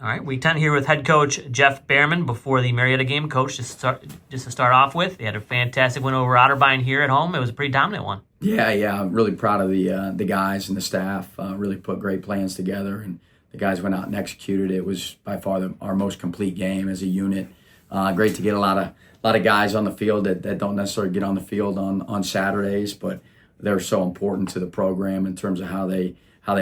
All right, week 10 here with head coach Jeff Behrman before the Marietta game. Coach, just to start off with, they had a fantastic win over Otterbein here at home. It was a pretty dominant one. Yeah, I'm really proud of the guys and the staff. Really put great plans together, and the guys went out and executed. It was by far our most complete game as a unit. Great to get a lot of guys on the field that don't necessarily get on the field on Saturdays, but they're so important to the program in terms of how they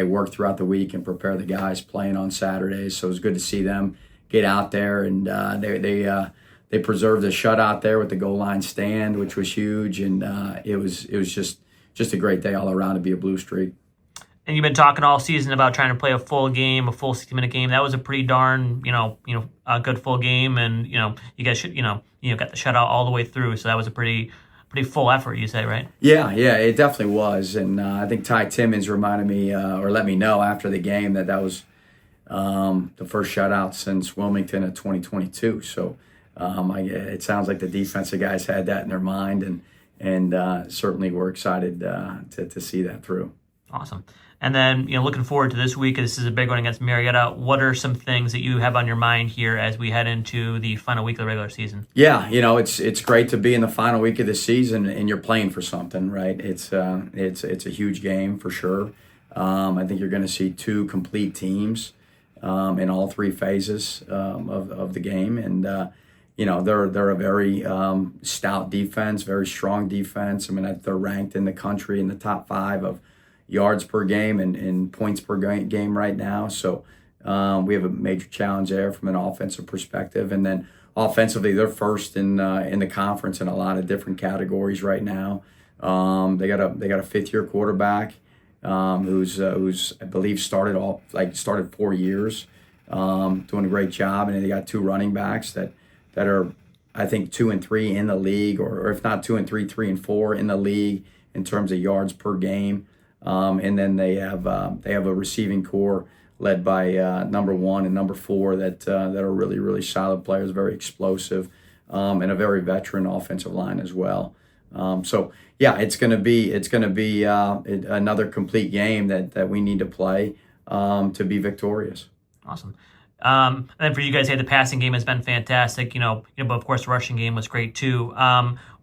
work throughout the week and prepare the guys playing on Saturdays. So it was good to see them get out there, and they preserved the shutout there with the goal line stand, which was huge, and it was just a great day all around to be a Blue Streak. And you've been talking all season about trying to play a full game, a full 60-minute game. That was a pretty darn, a good full game, and you guys should, got the shutout all the way through. So that was a pretty full effort, you say, right? Yeah, it definitely was, and I think Ty Timmons reminded me or let me know after the game that was the first shutout since Wilmington in 2022. So it sounds like the defensive guys had that in their mind, and certainly we're excited to see that through. Awesome. And then, looking forward to this week, this is a big one against Marietta. What are some things that you have on your mind here as we head into the final week of the regular season? Yeah, it's great to be in the final week of the season and you're playing for something, right? It's a huge game for sure. I think you're going to see two complete teams in all three phases of the game, and they're a very stout defense, very strong defense. I mean, they're ranked in the country in the top 5 of yards per game and points per game right now. So we have a major challenge there from an offensive perspective. And then offensively, they're first in the conference in a lot of different categories right now. They got a fifth-year quarterback who's I believe started 4 years, doing a great job. And they got 2 running backs that are, I think, 2 and 3 in the league, or if not 2 and 3, 3 and 4 in the league in terms of yards per game. And then they have a receiving core led by number 1 and number 4 that are really, really solid players, very explosive, and a very veteran offensive line as well. So yeah, it's going to be another complete game that we need to play to be victorious. Awesome. And then for you guys, the passing game has been fantastic. But of course the rushing game was great too.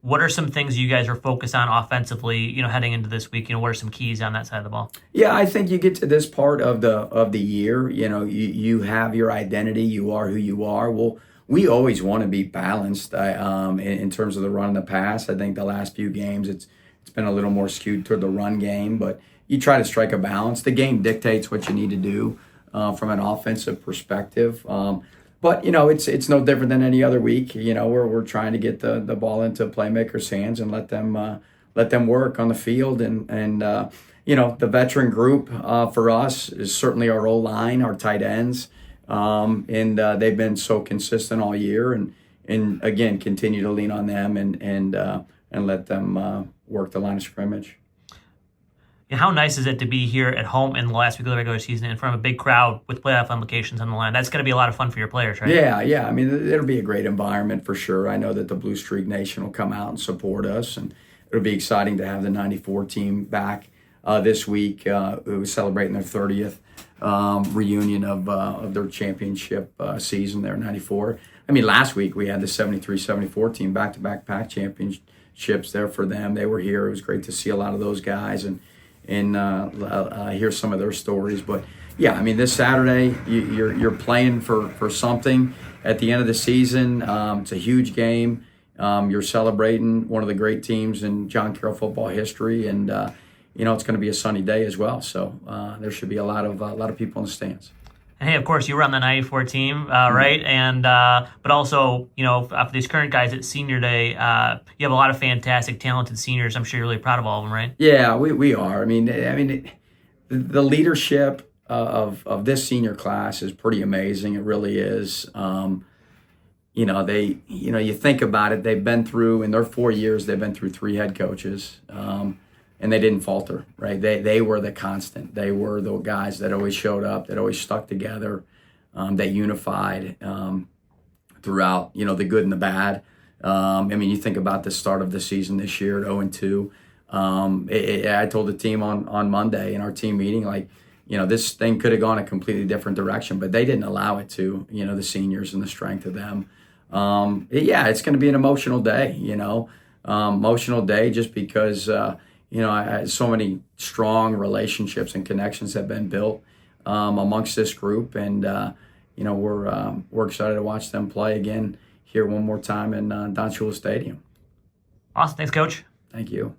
What are some things you guys are focused on offensively, heading into this week? What are some keys on that side of the ball? Yeah, I think you get to this part of the year, you have your identity, you are who you are. Well, we always want to be balanced in terms of the run and the pass. I think the last few games it's been a little more skewed toward the run game, but you try to strike a balance. The game dictates what you need to do from an offensive perspective. But it's no different than any other week. We're trying to get the ball into playmakers' hands and let them work on the field. And the veteran group for us is certainly our O-line, our tight ends, and they've been so consistent all year. And again, continue to lean on them and let them work the line of scrimmage. How nice is it to be here at home in the last week of the regular season in front of a big crowd with playoff implications on the line? That's going to be a lot of fun for your players, right? Yeah. I mean, it'll be a great environment for sure. I know that the Blue Streak Nation will come out and support us, and it'll be exciting to have the 94 team back this week. Who was celebrating their 30th reunion of their championship season there, 94. I mean, last week we had the 73-74 team back-to-back PAC championships there for them. They were here. It was great to see a lot of those guys and hear some of their stories. But yeah, I mean, this Saturday you're playing for something at the end of the season. It's a huge game. You're celebrating one of the great teams in John Carroll football history, and it's going to be a sunny day as well. So there should be a lot of people in the stands. And hey, of course, you were on the 94 team, right? And but also, for these current guys at Senior Day, you have a lot of fantastic, talented seniors. I'm sure you're really proud of all of them, right? Yeah, we are. I mean, the leadership of this senior class is pretty amazing. It really is. You think about it. They've been through in their 4 years. They've been through 3 head coaches. And they didn't falter, right? They were the constant. They were the guys that always showed up, that always stuck together, that unified throughout, the good and the bad. I mean, you think about the start of the season this year at 0-2. I told the team on Monday in our team meeting, like, this thing could have gone a completely different direction, but they didn't allow it to. The seniors and the strength of them. It's going to be an emotional day. Emotional day just because so many strong relationships and connections have been built amongst this group, and we're excited to watch them play again here one more time in Don Shula Stadium. Awesome. Thanks, Coach. Thank you.